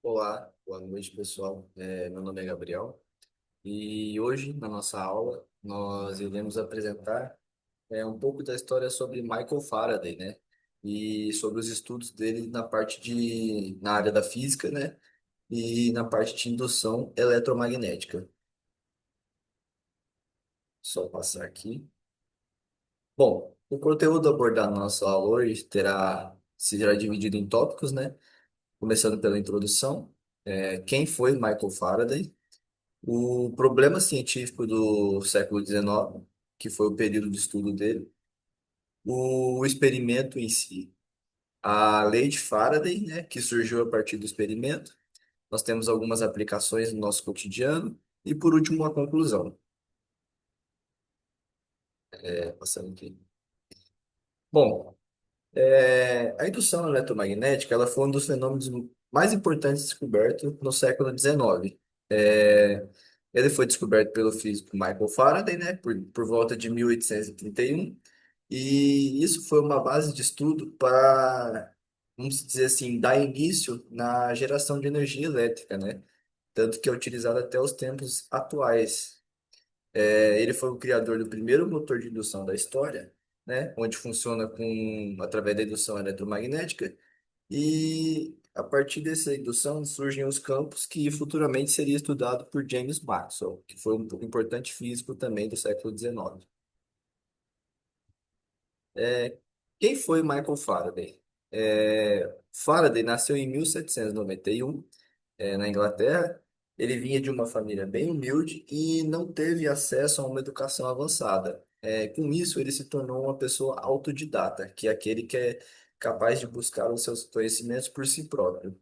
Olá, boa noite, pessoal. Meu nome é Gabriel e hoje, na nossa aula, nós iremos apresentar um pouco da história sobre Michael Faraday, né? E sobre os estudos dele na área da física, né? E na parte de indução eletromagnética. Só passar aqui. Bom, o conteúdo abordado na nossa aula hoje será dividido em tópicos, né? Começando pela introdução, quem foi Michael Faraday? O problema científico do século XIX, que foi o período de estudo dele, o experimento em si, a lei de Faraday, né, que surgiu a partir do experimento, nós temos algumas aplicações no nosso cotidiano, e por último, uma conclusão. Passando aqui. Bom, a indução eletromagnética ela foi um dos fenômenos mais importantes descobertos no século XIX. É, Ele foi descoberto pelo físico Michael Faraday, né, por volta de 1831, e isso foi uma base de estudo para, vamos dizer assim, dar início na geração de energia elétrica, né, tanto que é utilizado até os tempos atuais. Ele foi o criador do primeiro motor de indução da história, né, onde funciona através da indução eletromagnética, e a partir dessa indução surgem os campos que futuramente seria estudado por James Maxwell, que foi um importante físico também do século XIX. É, Quem foi Michael Faraday? Faraday nasceu em 1791, na Inglaterra. Ele vinha de uma família bem humilde e não teve acesso a uma educação avançada. Com isso, ele se tornou uma pessoa autodidata, que é aquele que é capaz de buscar os seus conhecimentos por si próprio.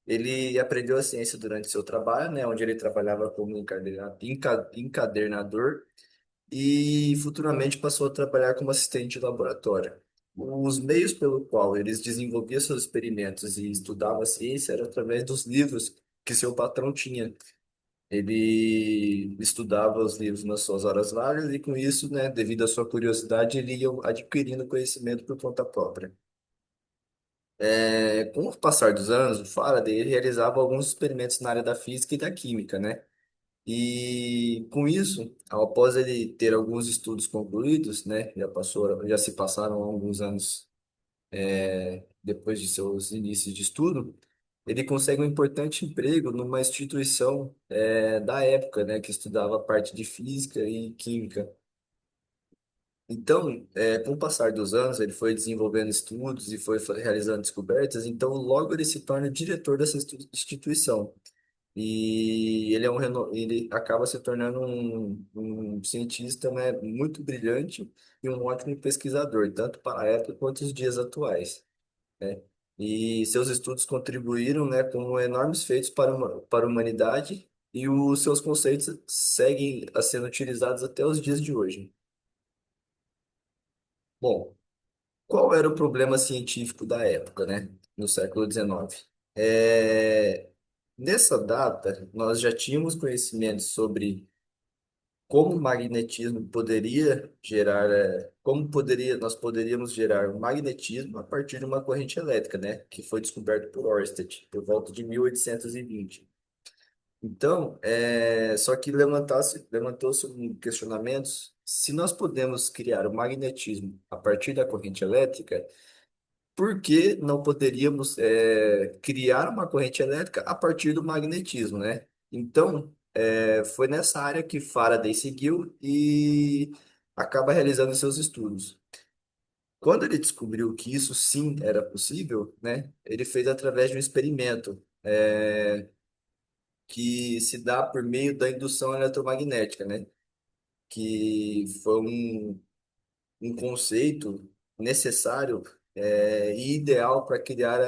Ele aprendeu a ciência durante seu trabalho, né, onde ele trabalhava como encadernador e futuramente passou a trabalhar como assistente de laboratório. Os meios pelo qual eles desenvolviam seus experimentos e estudavam a ciência eram através dos livros que seu patrão tinha. Ele estudava os livros nas suas horas vagas e com isso, né, devido à sua curiosidade, ele ia adquirindo conhecimento por conta própria. Com o passar dos anos, o Faraday ele realizava alguns experimentos na área da física e da química, né? E com isso, após ele ter alguns estudos concluídos, né, já se passaram alguns anos depois de seus inícios de estudo, ele consegue um importante emprego numa instituição da época, né, que estudava a parte de física e química. Então, com o passar dos anos, ele foi desenvolvendo estudos e foi realizando descobertas, então logo ele se torna diretor dessa instituição. E ele acaba se tornando um cientista, né, muito brilhante e um ótimo pesquisador, tanto para a época quanto os dias atuais, né? E seus estudos contribuíram, né, com enormes feitos para a humanidade e os seus conceitos seguem a sendo utilizados até os dias de hoje. Bom, qual era o problema científico da época, né, no século XIX? É, Nessa data, nós já tínhamos conhecimento sobre como o magnetismo poderia gerar, nós poderíamos gerar um magnetismo a partir de uma corrente elétrica, né, que foi descoberto por Ørsted por volta de 1820. Então, só que levantou-se um questionamento se nós podemos criar o magnetismo a partir da corrente elétrica, por que não poderíamos criar uma corrente elétrica a partir do magnetismo, né? Então, foi nessa área que Faraday seguiu e acaba realizando seus estudos. Quando ele descobriu que isso sim era possível, né? Ele fez através de um experimento que se dá por meio da indução eletromagnética, né? Que foi um conceito necessário e ideal para criar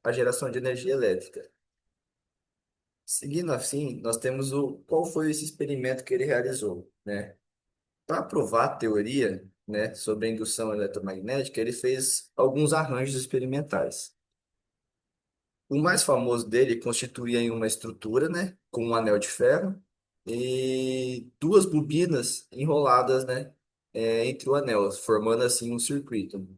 a geração de energia elétrica. Seguindo assim, nós temos qual foi esse experimento que ele realizou, né? Para provar a teoria, né, sobre a indução eletromagnética, ele fez alguns arranjos experimentais. O mais famoso dele constituía em uma estrutura, né, com um anel de ferro e duas bobinas enroladas, né, entre o anel, formando assim um circuito.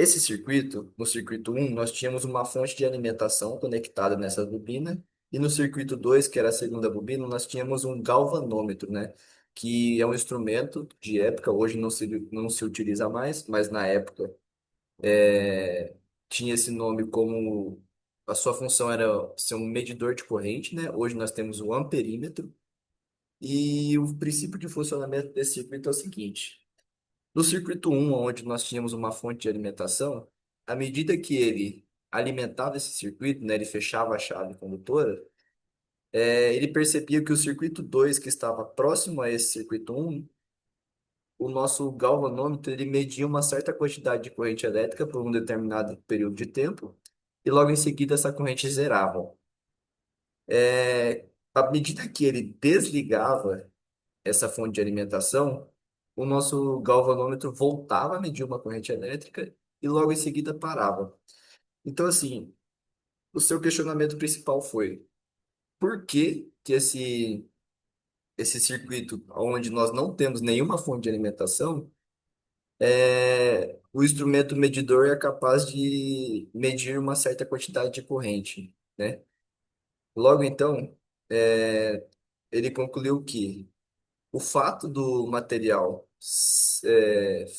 Esse circuito, no circuito um nós tínhamos uma fonte de alimentação conectada nessa bobina, e no circuito 2 que era a segunda bobina, nós tínhamos um galvanômetro, né? Que é um instrumento de época, hoje não se utiliza mais, mas na época tinha esse nome como a sua função era ser um medidor de corrente, né? Hoje nós temos o amperímetro, e o princípio de funcionamento desse circuito é o seguinte. No circuito um onde nós tínhamos uma fonte de alimentação, à medida que ele alimentava esse circuito, né, ele fechava a chave condutora, ele percebia que o circuito 2 que estava próximo a esse circuito um, o nosso galvanômetro, ele media uma certa quantidade de corrente elétrica por um determinado período de tempo, e logo em seguida essa corrente zerava. À medida que ele desligava essa fonte de alimentação, o nosso galvanômetro voltava a medir uma corrente elétrica e logo em seguida parava. Então, assim, o seu questionamento principal foi: por que que esse circuito, onde nós não temos nenhuma fonte de alimentação, o instrumento medidor é capaz de medir uma certa quantidade de corrente, né? Logo então, é, ele concluiu que o fato do material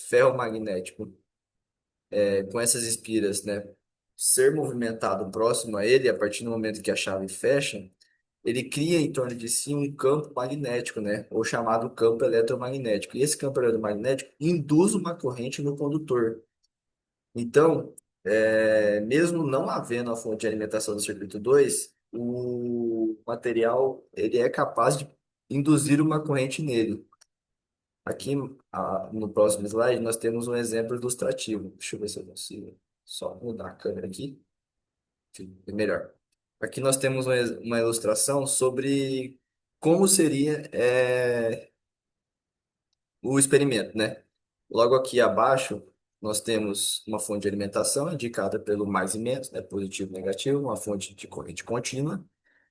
ferromagnético com essas espiras, né, ser movimentado próximo a ele, a partir do momento que a chave fecha, ele cria em torno de si um campo magnético, né, ou chamado campo eletromagnético. E esse campo eletromagnético induz uma corrente no condutor. Então, mesmo não havendo a fonte de alimentação do circuito 2, o material ele é capaz de induzir uma corrente nele. Aqui, no próximo slide, nós temos um exemplo ilustrativo. Deixa eu ver se eu consigo só mudar a câmera aqui. Fica melhor. Aqui nós temos uma ilustração sobre como seria o experimento, né? Logo aqui abaixo, nós temos uma fonte de alimentação indicada pelo mais e menos, né? Positivo e negativo, uma fonte de corrente contínua.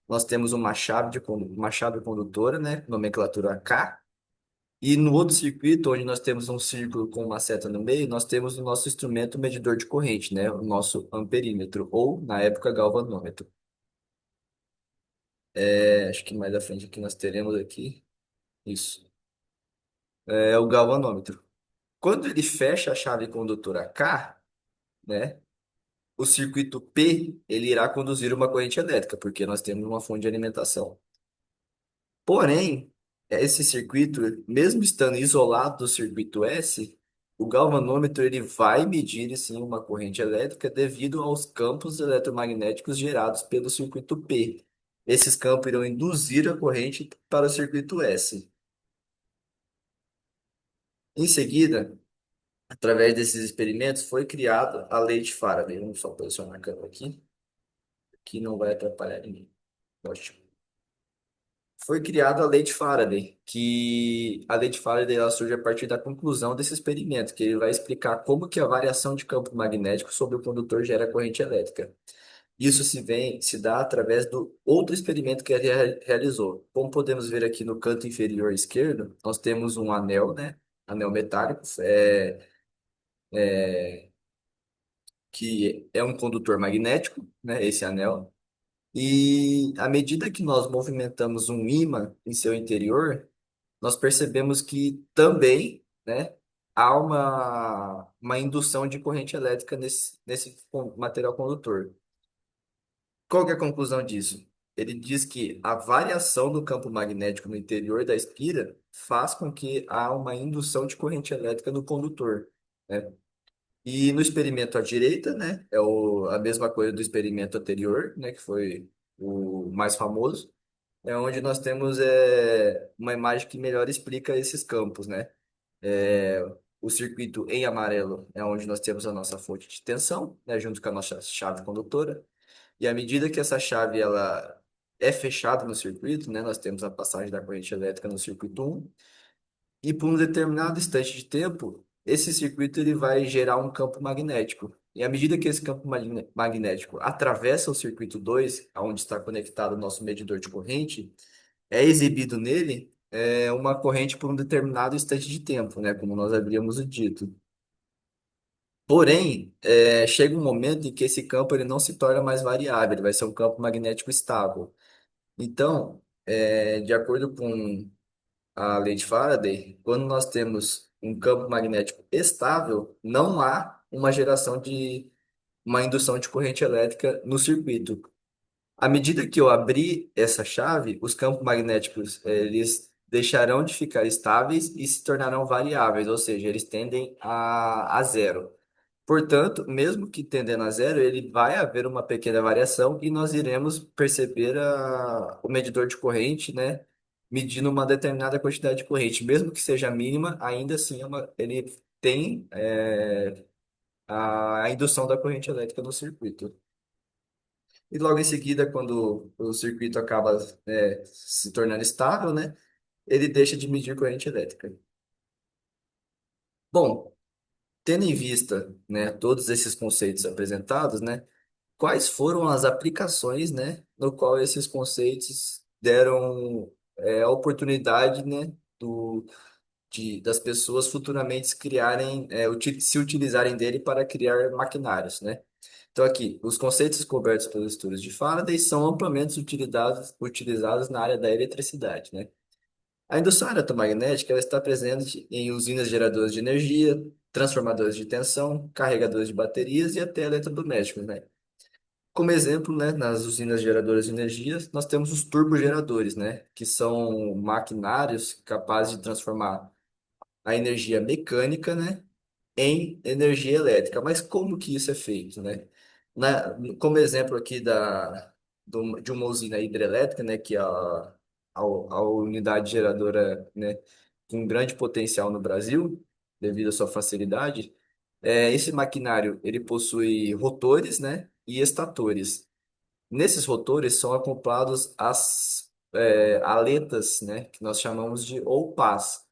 Nós temos uma chave condutora, né? Nomenclatura K. E no outro circuito, onde nós temos um círculo com uma seta no meio, nós temos o nosso instrumento medidor de corrente, né? O nosso amperímetro, ou, na época, galvanômetro. Acho que mais à frente aqui nós teremos aqui, isso, é o galvanômetro. Quando ele fecha a chave condutora K, né? O circuito P, ele irá conduzir uma corrente elétrica, porque nós temos uma fonte de alimentação. Porém, esse circuito, mesmo estando isolado do circuito S, o galvanômetro ele vai medir sim uma corrente elétrica devido aos campos eletromagnéticos gerados pelo circuito P. Esses campos irão induzir a corrente para o circuito S. Em seguida, através desses experimentos, foi criada a lei de Faraday. Vamos só posicionar a câmera aqui, que não vai atrapalhar ninguém. Ótimo. Foi criada a lei de Faraday, que a lei de Faraday ela surge a partir da conclusão desse experimento, que ele vai explicar como que a variação de campo magnético sobre o condutor gera corrente elétrica. Isso se dá através do outro experimento que ele realizou. Como podemos ver aqui no canto inferior esquerdo, nós temos um anel, né? Anel metálico, que é um condutor magnético, né? Esse anel. E à medida que nós movimentamos um ímã em seu interior, nós percebemos que também, né, há uma indução de corrente elétrica nesse material condutor. Qual que é a conclusão disso? Ele diz que a variação do campo magnético no interior da espira faz com que há uma indução de corrente elétrica no condutor, né? E no experimento à direita, né, a mesma coisa do experimento anterior, né, que foi o mais famoso, é onde nós temos uma imagem que melhor explica esses campos, né? É, o circuito em amarelo é onde nós temos a nossa fonte de tensão, né, junto com a nossa chave condutora. E à medida que essa chave ela é fechada no circuito, né, nós temos a passagem da corrente elétrica no circuito um. E por um determinado instante de tempo, esse circuito ele vai gerar um campo magnético. E à medida que esse campo magnético atravessa o circuito 2, onde está conectado o nosso medidor de corrente, é exibido nele uma corrente por um determinado instante de tempo, né? Como nós havíamos dito. Porém, chega um momento em que esse campo ele não se torna mais variável, ele vai ser um campo magnético estável. Então, de acordo com a lei de Faraday, quando nós temos um campo magnético estável, não há uma geração de uma indução de corrente elétrica no circuito. À medida que eu abrir essa chave, os campos magnéticos eles deixarão de ficar estáveis e se tornarão variáveis, ou seja, eles tendem a zero. Portanto, mesmo que tendendo a zero, ele vai haver uma pequena variação e nós iremos perceber o medidor de corrente, né, medindo uma determinada quantidade de corrente, mesmo que seja mínima, ainda assim ele tem a indução da corrente elétrica no circuito. E logo em seguida, quando o circuito acaba, se tornando estável, né, ele deixa de medir corrente elétrica. Bom, tendo em vista, né, todos esses conceitos apresentados, né, quais foram as aplicações, né, no qual esses conceitos deram a oportunidade, né, das pessoas futuramente criarem, se utilizarem dele para criar maquinários, né? Então aqui, os conceitos cobertos pelos estudos de Faraday são amplamente utilizados na área da eletricidade, né? A indução eletromagnética ela está presente em usinas geradoras de energia, transformadores de tensão, carregadores de baterias e até eletrodomésticos, né? Como exemplo, né, nas usinas geradoras de energia, nós temos os turbogeradores, né, que são maquinários capazes de transformar a energia mecânica, né, em energia elétrica. Mas como que isso é feito, né? Como exemplo aqui de uma usina hidrelétrica, né, que é a unidade geradora, né, com grande potencial no Brasil, devido à sua facilidade, esse maquinário ele possui rotores, né, e estatores. Nesses rotores são acoplados as aletas, né, que nós chamamos de ou pás.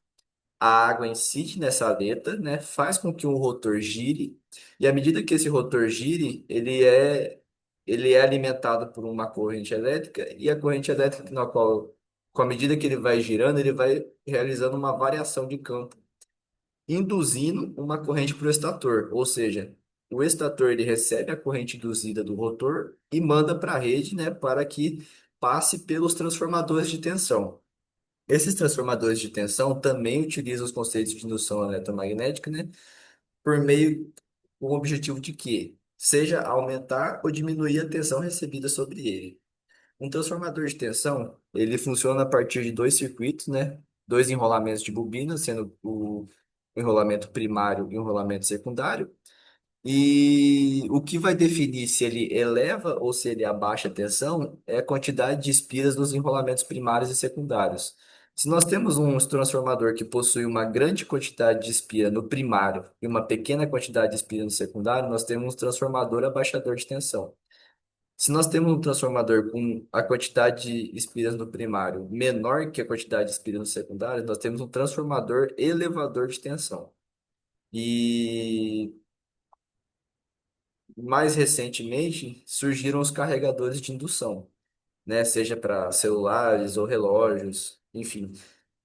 A água incide nessa aleta, né, faz com que o rotor gire, e à medida que esse rotor gire, ele é alimentado por uma corrente elétrica, e a corrente elétrica na qual, com a medida que ele vai girando, ele vai realizando uma variação de campo induzindo uma corrente para o estator, ou seja, o estator ele recebe a corrente induzida do rotor e manda para a rede, né, para que passe pelos transformadores de tensão. Esses transformadores de tensão também utilizam os conceitos de indução eletromagnética, né, por meio com o objetivo de que seja aumentar ou diminuir a tensão recebida sobre ele. Um transformador de tensão, ele funciona a partir de dois circuitos, né? Dois enrolamentos de bobina, sendo o enrolamento primário e o enrolamento secundário. E o que vai definir se ele eleva ou se ele abaixa a tensão é a quantidade de espiras nos enrolamentos primários e secundários. Se nós temos um transformador que possui uma grande quantidade de espira no primário e uma pequena quantidade de espira no secundário, nós temos um transformador abaixador de tensão. Se nós temos um transformador com a quantidade de espiras no primário menor que a quantidade de espiras no secundário, nós temos um transformador elevador de tensão. E mais recentemente surgiram os carregadores de indução, né? Seja para celulares ou relógios, enfim.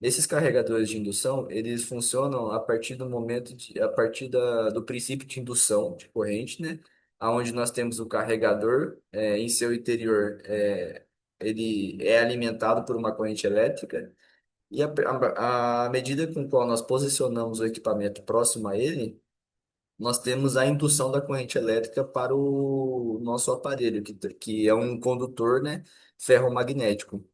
Esses carregadores de indução, eles funcionam a partir do princípio de indução de corrente, né? Onde nós temos o carregador, em seu interior, ele é alimentado por uma corrente elétrica, e a medida com qual nós posicionamos o equipamento próximo a ele, nós temos a indução da corrente elétrica para o nosso aparelho, que é um condutor, né, ferromagnético.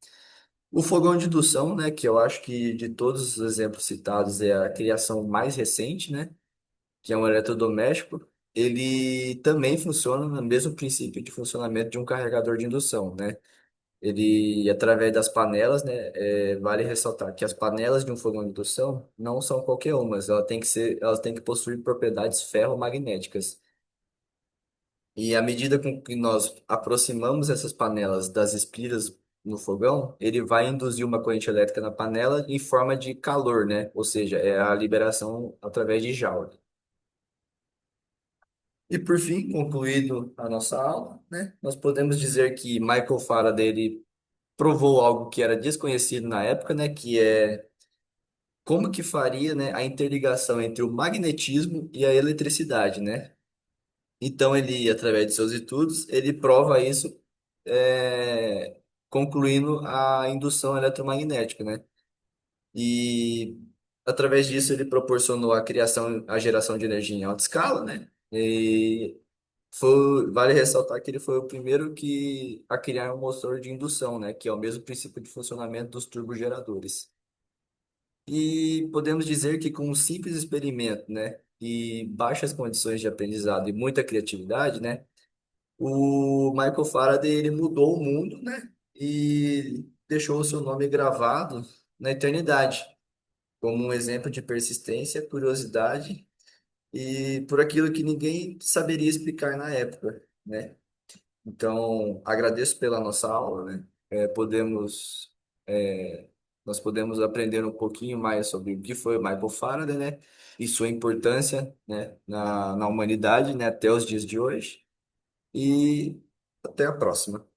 O fogão de indução, né, que eu acho que de todos os exemplos citados é a criação mais recente, né, que é um eletrodoméstico, ele também funciona no mesmo princípio de funcionamento de um carregador de indução, né? Ele, através das panelas, né, vale ressaltar que as panelas de um fogão de indução não são qualquer umas, elas têm que possuir propriedades ferromagnéticas. E à medida com que nós aproximamos essas panelas das espiras no fogão, ele vai induzir uma corrente elétrica na panela em forma de calor, né? Ou seja, é a liberação através de Joule. E por fim, concluído a nossa aula, né? Nós podemos dizer que Michael Faraday ele provou algo que era desconhecido na época, né? Que é como que faria, né, a interligação entre o magnetismo e a eletricidade, né? Então ele, através de seus estudos, ele prova isso, concluindo a indução eletromagnética, né? E através disso ele proporcionou a criação, a geração de energia em alta escala, né? E vale ressaltar que ele foi o primeiro a criar um motor de indução, né? Que é o mesmo princípio de funcionamento dos turbogeradores. E podemos dizer que com um simples experimento, né? E baixas condições de aprendizado e muita criatividade, né? O Michael Faraday ele mudou o mundo, né? E deixou o seu nome gravado na eternidade, como um exemplo de persistência, curiosidade e por aquilo que ninguém saberia explicar na época, né? Então, agradeço pela nossa aula, né? É, nós podemos aprender um pouquinho mais sobre o que foi o Michael Faraday, né? E sua importância, né? Na humanidade, né? Até os dias de hoje. E até a próxima.